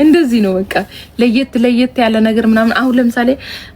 እንደዚህ ነው በቃ ለየት ያለ ነገር ምናምን። አሁን ለምሳሌ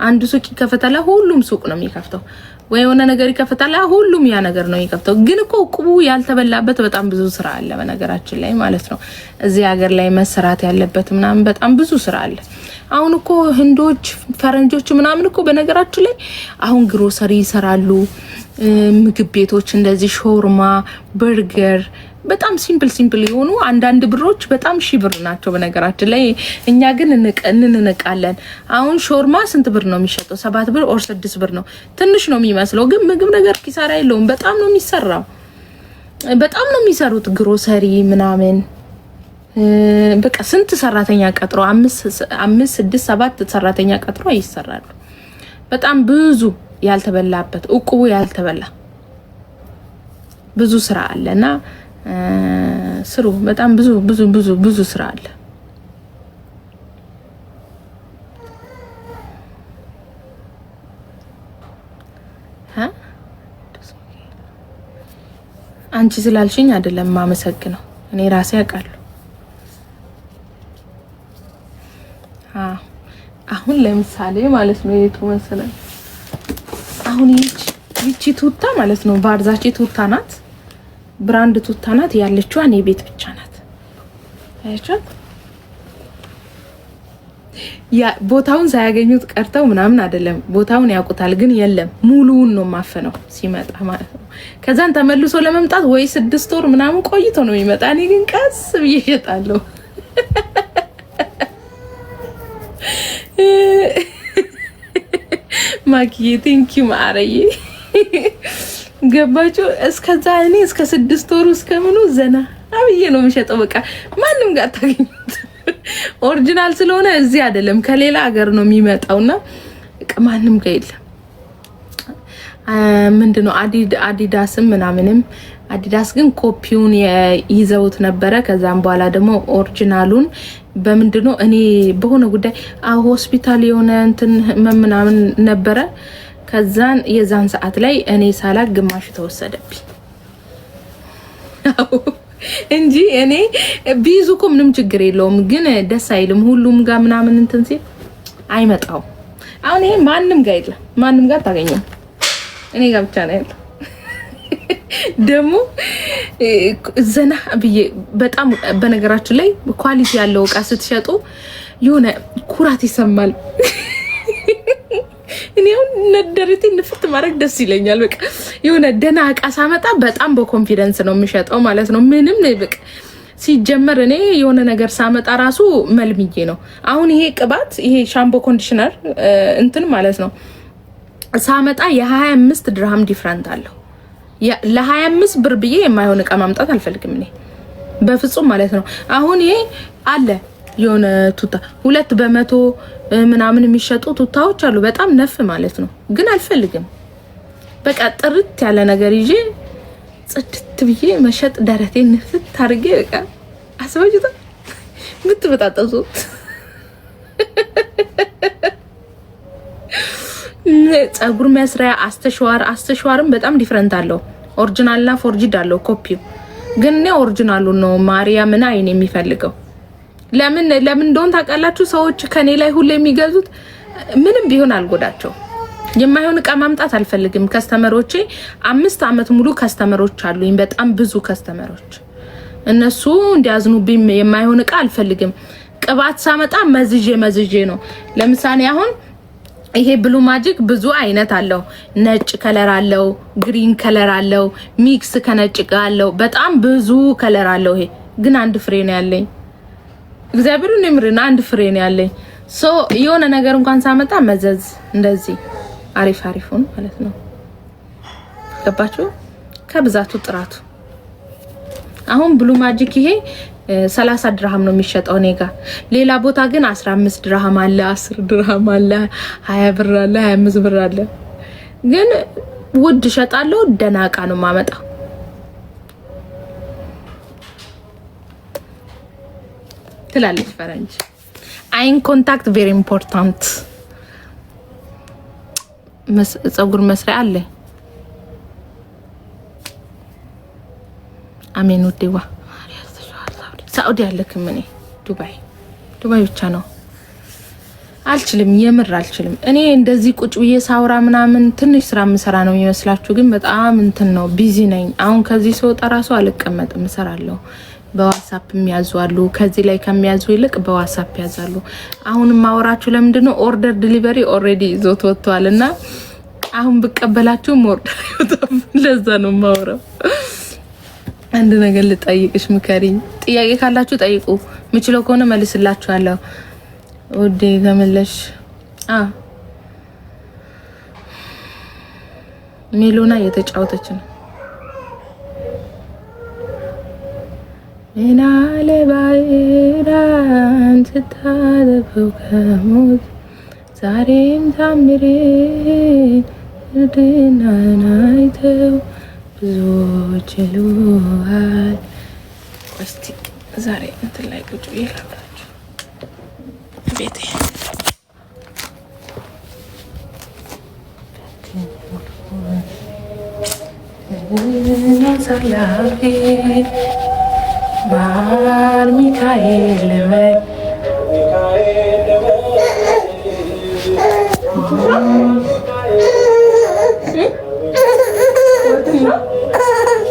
አንዱ ሱቅ ይከፈታል፣ ሁሉም ሱቅ ነው የሚከፍተው። ወይ የሆነ ነገር ይከፈታል፣ ሁሉም ያ ነገር ነው የሚከፍተው። ግን እኮ ቁቡ ያልተበላበት በጣም ብዙ ስራ አለ በነገራችን ላይ ማለት ነው። እዚህ ሀገር ላይ መሰራት ያለበት ምናምን በጣም ብዙ ስራ አለ። አሁን እኮ ህንዶች፣ ፈረንጆች ምናምን እኮ በነገራችን ላይ አሁን ግሮሰሪ ይሰራሉ፣ ምግብ ቤቶች እንደዚህ ሾርማ፣ በርገር በጣም ሲምፕል የሆኑ አንዳንድ ብሮች በጣም ሺህ ብር ናቸው በነገራችን ላይ። እኛ ግን እንንቃለን። አሁን ሾርማ ስንት ብር ነው የሚሸጠው? 7 ብር ኦር 6 ብር ነው። ትንሽ ነው የሚመስለው፣ ግን ምግብ ነገር ኪሳራ የለውም። በጣም ነው የሚሰራው፣ በጣም ነው የሚሰሩት ግሮሰሪ ምናምን። በቃ ስንት ሰራተኛ ቀጥሮ 5 6 7 ሰራተኛ ቀጥሮ ይሰራሉ። በጣም ብዙ ያልተበላበት እቁቡ ያልተበላ ብዙ ስራ አለና ስሩ። በጣም ብዙ ስራ አለ። አንቺ ስላልሽኝ አይደለም ማመሰግነው፣ እኔ ራሴ አውቃለሁ። አሁን ለምሳሌ ማለት ነው የቱ መሰለኝ፣ አሁን ይቺ ቱታ ማለት ነው ባርዛቺ ቱታ ናት፣ ብራንድ ቱታ ናት ያለችው። እኔ ቤት ብቻ ናት አይቻት። ያ ቦታውን ሳያገኙት ቀርተው ምናምን አይደለም፣ ቦታውን ያውቁታል፣ ግን የለም ሙሉውን ነው ማፈነው ሲመጣ ማለት ነው። ከዛን ተመልሶ ለመምጣት ወይ 6 ወር ምናምን ቆይቶ ነው የሚመጣ። እኔ ግን ቀስ ብዬ እሸጣለሁ። ማኪዬ ቴንኪዩ ማረዬ ገባችሁ? እስከዛ እኔ እስከ 6 ወር እስከምኑ ዘና አብዬ ነው የምሸጠው። በቃ ማንም ጋር ታገኙት። ኦሪጂናል ስለሆነ እዚህ አይደለም ከሌላ ሀገር ነው የሚመጣውና በቃ ማንም ጋር የለም። ምንድነው አዲዳስም ምናምንም። አዲዳስ ግን ኮፒውን ይዘውት ነበረ። ከዛም በኋላ ደግሞ ኦሪጂናሉን በምንድነው እኔ በሆነ ጉዳይ ሆስፒታል የሆነ እንትን ምናምን ነበረ። ከዛን የዛን ሰዓት ላይ እኔ ሳላቅ ግማሽ ተወሰደብኝ እንጂ እኔ ቢይዙ እኮ ምንም ችግር የለውም። ግን ደስ አይልም ሁሉም ጋር ምናምን እንትን ሲል አይመጣው። አሁን ይሄ ማንም ጋር የለም፣ ማንም ጋር ታገኘው፣ እኔ ጋር ብቻ ነው ያለው። ደግሞ ዘና ብዬ በጣም በነገራችን ላይ ኳሊቲ ያለው እቃ ስትሸጡ የሆነ ኩራት ይሰማል። እኔ አሁን ነደረቴ ንፍት ማድረግ ደስ ይለኛል። በቃ የሆነ ደና እቃ ሳመጣ በጣም በኮንፊደንስ ነው የሚሸጠው ማለት ነው። ምንም በቃ ሲጀመር እኔ የሆነ ነገር ሳመጣ ራሱ መልምዬ ነው። አሁን ይሄ ቅባት ይሄ ሻምፖ ኮንዲሽነር እንትን ማለት ነው ሳመጣ የ25 ድርሃም ዲፍረንት አለው። ለ25 ብር ብዬ የማይሆን እቃ ማምጣት አልፈልግም እኔ በፍጹም ማለት ነው። አሁን ይሄ አለ የሆነ ቱታ 2% ምናምን የሚሸጡ ቱታዎች አሉ በጣም ነፍ ማለት ነው። ግን አልፈልግም። በቃ ጥርት ያለ ነገር ይዤ ጽድት ብዬ መሸጥ ደረቴን ንፍት አድርጌ በቃ አስባጅታ ምትበጣጠሱት ጸጉር መስሪያ አስተሸዋርም በጣም ዲፈረንት አለው። ኦሪጂናልና ፎርጂድ አለው ኮፒው። ግን እኔ ኦሪጂናሉን ነው ማርያምን አይን የሚፈልገው። ለምን እንደሆነ ታውቃላችሁ? ሰዎች ከኔ ላይ ሁሉ የሚገዙት ምንም ቢሆን አልጎዳቸው። የማይሆን እቃ ማምጣት አልፈልግም። ከስተመሮቼ 5 አመት ሙሉ ከስተመሮች አሉኝ፣ በጣም ብዙ ከስተመሮች። እነሱ እንዲያዝኑብኝ የማይሆን እቃ አልፈልግም። ቅባት ሳመጣ መዝዤ ነው። ለምሳሌ አሁን ይሄ ብሉ ማጂክ ብዙ አይነት አለው። ነጭ ከለር አለው፣ ግሪን ከለር አለው፣ ሚክስ ከነጭ ጋር አለው። በጣም ብዙ ከለር አለው። ይሄ ግን አንድ ፍሬ ነው ያለኝ። እግዚአብሔርን የምርና አንድ ፍሬ ነው ያለኝ። ሶ የሆነ ነገር እንኳን ሳመጣ መዘዝ እንደዚህ አሪፍ ነው ማለት ነው። ገባችሁ? ከብዛቱ ጥራቱ። አሁን ብሉ ማጂክ ይሄ 30 ድርሃም ነው የሚሸጠው እኔ ጋር። ሌላ ቦታ ግን 15 ድርሃም አለ፣ 10 ድርሃም አለ፣ 20 ብር አለ፣ 25 ብር አለ። ግን ውድ ሸጣለሁ፣ ደህና እቃ ነው ማመጣው። ትላለች ፈረንጅ። አይን ኮንታክት ቬሪ ኢምፖርታንት። ጸጉር መስሪያ አለ። አሜን ውዴዋ ሳኡዲ አልክም። እኔ ዱባይ ብቻ ነው። አልችልም፣ የምር አልችልም። እኔ እንደዚህ ቁጭ ብዬ ሳውራ ምናምን ትንሽ ስራ የምሰራ ነው የሚመስላችሁ፣ ግን በጣም እንትን ነው፣ ቢዚ ነኝ። አሁን ከዚህ ስወጣ ራሱ አልቀመጥም፣ እሰራለሁ። በዋትስአፕ የሚያዙ አሉ። ከዚህ ላይ ከሚያዙ ይልቅ በዋትስአፕ ያዛሉ። አሁን ማወራችሁ ለምንድነው? ኦርደር ዲሊቨሪ ኦልሬዲ ይዞት ወጥቷል እና አሁን ብቀበላችሁም ኦርደር ይወጣል። ለዛ ነው ማወራው። አንድ ነገር ልጠይቅሽ፣ ምከሪኝ። ጥያቄ ካላችሁ ጠይቁ፣ ምችለው ከሆነ መልስላችኋለሁ። ወዴ ተመለሽ። ሜሎና እየተጫወተች ነው። እና ለባይራን ስታደፈው ከሞት ዛሬም ታምሬን እርድናን አይተው ብዙዎች ይሉሃል። እስቲ ዛሬ እንትን ላይ ቁጭ ብዬ ላውራችሁ ቤቴ ናሳላፊ ማር ሚካኤል በይ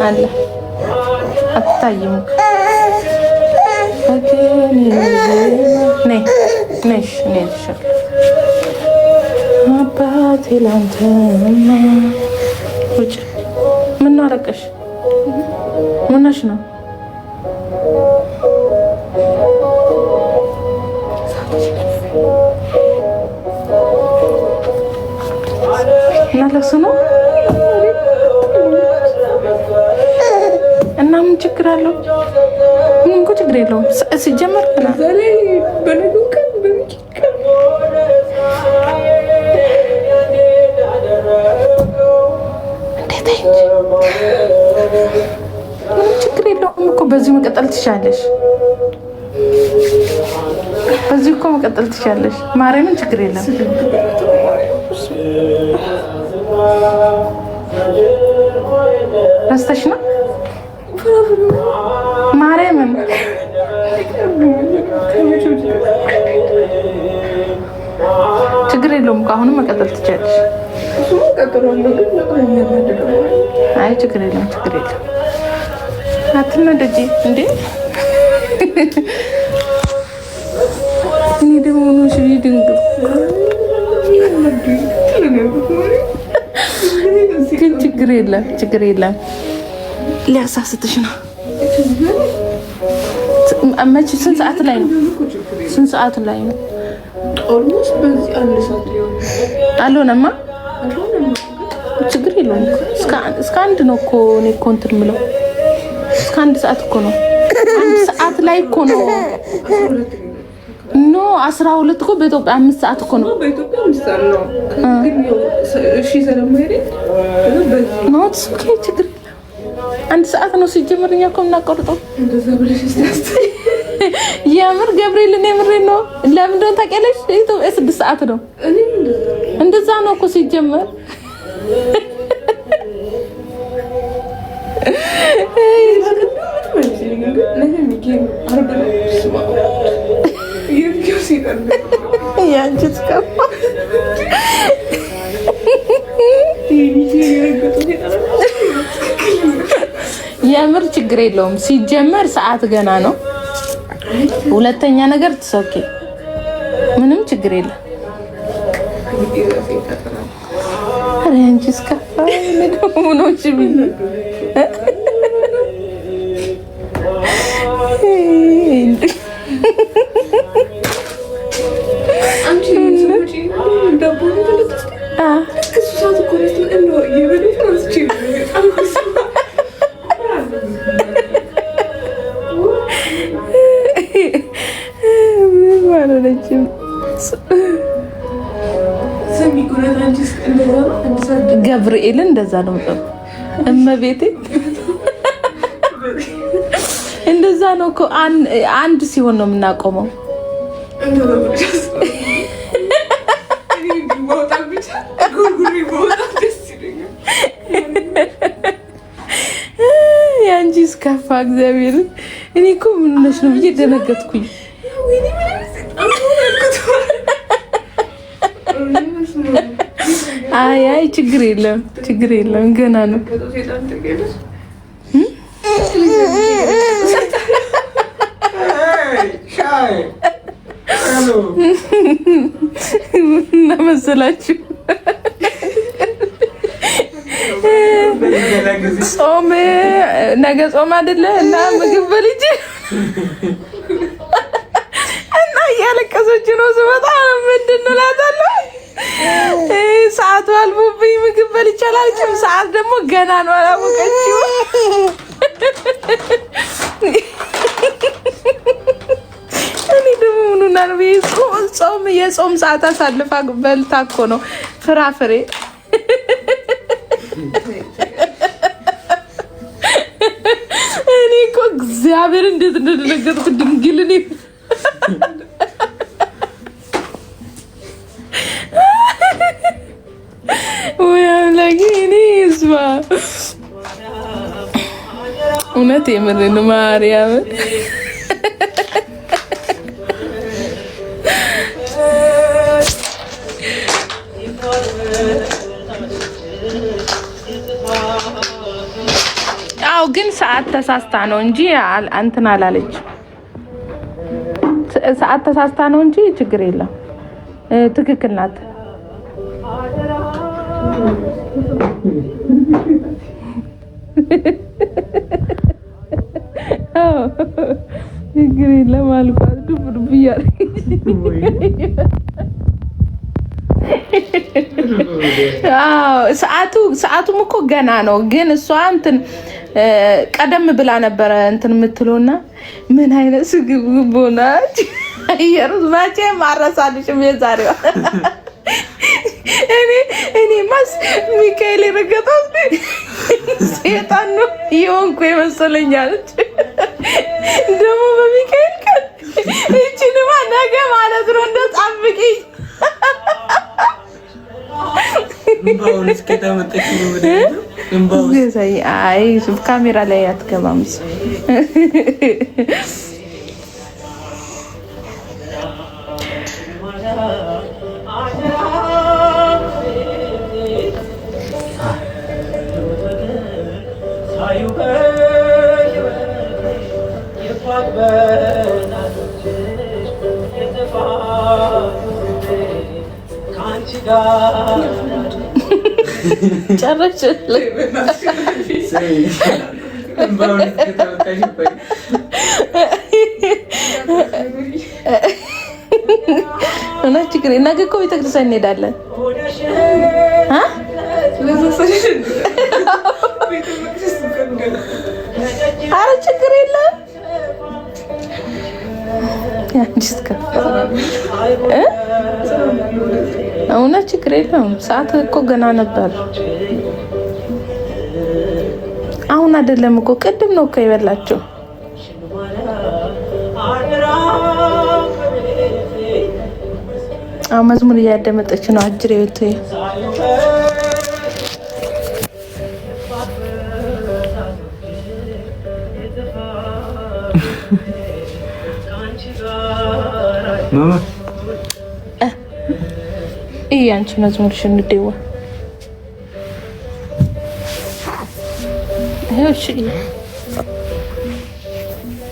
አለ አታይም። ነሽ አባቴ ላንተማ ውጭ። ምን አለቀሽ? ምነሽ ነው? እናለቅስ ነው እና ምን ችግር አለው? ምን እኮ ችግር የለውም። ሲጀመር ምንም ችግር የለውም እኮ። በዚሁ መቀጠል ትችያለሽ። በዚሁ እኮ መቀጠል ትችያለሽ። ማርያምን ችግር የለም። ረስተሽ ነው ማርያምን። ችግር የለውም እኮ አሁንም መቀጠል ትችያለሽ። አይ ችግር የለም፣ ችግር የለም። አትነደጂ እንዴ! እኔ ደግሞ ነው ሽሪ ድንግር ግን ችግር የለም፣ ችግር የለም። ሊያሳስትሽ ነው። መቼ? ስንት ሰዓት ላይ ነው? ስንት ሰዓት ላይ ነው? ኦልሞስት በዚህ አንድ ሰዓት አልሆነማ። ችግር የለውም። እስከ አንድ ነው እኮ እኔ እኮ እንትን የምለው እስከ አንድ ሰዓት እኮ ነው። አንድ ሰዓት ላይ እኮ ነው። ኖ 12 እኮ በኢትዮጵያ 5 ሰዓት እኮ ነው። በኢትዮጵያ 5 ሰዓት ነው። እሺ ስለማይረድ ነው። ችግር አንድ ሰዓት ነው ሲጀምርኛ እኮ የምናቆርጠው። እንደዛ ብለሽ የምር ገብርኤልን የምሬን ነው። ለምን እንደሆነ ታውቂያለሽ? ኢትዮጵያ 6 ሰዓት ነው። እንደዛ ነው እኮ ሲጀመር። የምር ችግር የለውም። ሲጀመር ሰዓት ገና ነው። ሁለተኛ ነገር ትሰኪ ምንም ችግር የለም። አረ አንቺ እስከፋ ነው ነው ጅቢ አንቺ ሰጪ ዳቦ ተለጥስከ ከሱሳት ኮሪስት ነው የበለሽ አንቺ ገብርኤልን እንደዛ ነው እመቤቴ እንደዛ ነው እኮ አንድ ሲሆን ነው የምናቆመው። ያንቺስ ከፋ እግዚአብሔርን እኔ እኮ ምን ነሽ ነው ብዬ ደነገጥኩኝ። አይ ችግር የለም ገና ነው። እና መሰላችሁ ጾም ነገ ጾም አይደለ እና ምግብ በልቼ እና እያለቀሰች ነው ስመጣ ምንድን ነው እላታለሁ። ሰዓቱ አልፎብኝ ምግብ በልቼ አላልቅም። ሰዓት ደግሞ ገና ነው አላወቀችው። እኔ ደግሞ ምኑና ነው የጾም ሰዓት አሳልፋ በልታ እኮ ነው ፍራፍሬ። እኔ እኮ እግዚአብሔር እንዴት እንደደነገጥኩ ድንግል እኔ ወይ አምላኬ እኔ እስማ እውነት የምርን ማርያም አው ግን ሰዓት ተሳስታ ነው እንጂ እንትን አላለች። ሰዓት ተሳስታ ነው እንጂ ችግር የለም። ትክክል ናት። ችግር የለም አልኳት። ዱብ ሰዓቱም እኮ ገና ነው። ግን እሷ እንትን ቀደም ብላ ነበረ እንትን የምትለውና ምን አይነት ስግብግብ ሆናች። አየሩስ መቼም አረሳልሽም የዛሬዋ እኔ ማስ ሚካኤል የረገጠው ሴጣን ነው የሆንኩ የመሰለኛለች። ደግሞ በሚካኤል ቀን እቺንማ ነገ ማለት ነው እንደጣብቂኝ አይ ካሜራ ላይ አትገባም። ጨረች እና ችግር ነገ እኮ ቤተክርስቲያን እንሄዳለን። ኧረ ችግር የለም። እውነት ችግር የለም። ሰዓት እኮ ገና ነበር። አሁን አይደለም እኮ ቅድም ነው እኮ የበላቸው። አሁን መዝሙር እያደመጠች ነው። አጅሬ ወጥቶ ማማ አንቺ መዝሙርሽን እንዴዋ እሺ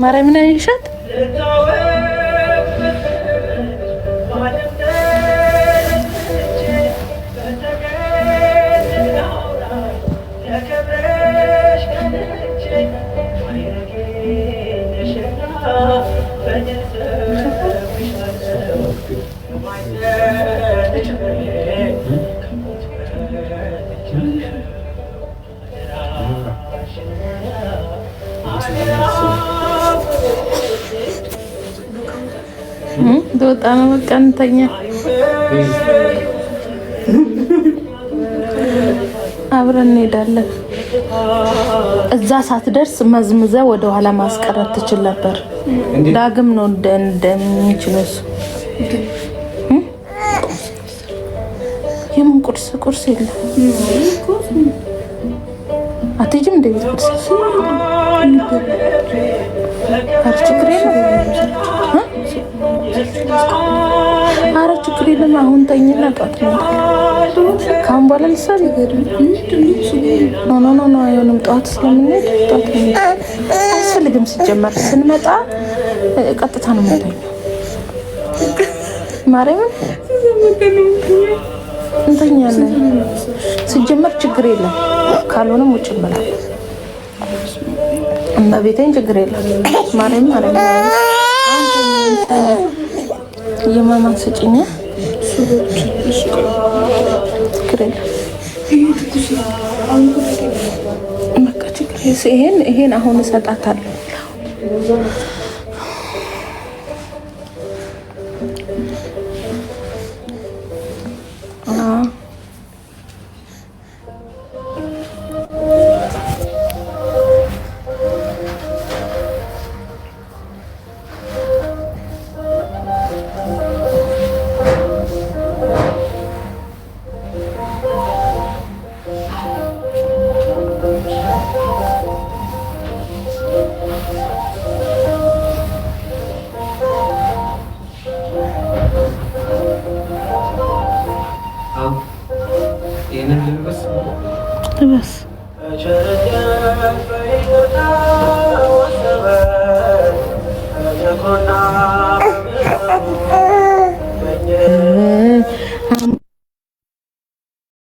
ማርያምን አይሻት በጣም መቀንተኛ አብረን እንሄዳለን። እዛ ሳትደርስ መዝምዘ ወደ ኋላ ማስቀረት ትችል ነበር። ዳግም ነው እንደሚችለው የምን ቁርስ የለም። አትሄጂም እንደ ቤት ቁርስ ኧረ ችግር የለም። ኧረ ችግር የለም። አሁን ተኝና ጧት ከአሁን በኋላ ልሳል ኖ አይሆንም። ጠዋት ስለምንሄድ ጠዋት አያስፈልግም። ሲጀመር ስንመጣ ቀጥታ ነው የምንተኛው። ማርያምን እንተኛለን። ሲጀመር ችግር የለም። ካልሆነም ውጭ እንበላለን። እና ቤቴን ችግር የለም። ማርያም የማማን ስጭኛ ችግር የለም። በቃ ችግር ይሄን አሁን እሰጣታለሁ። ልበስ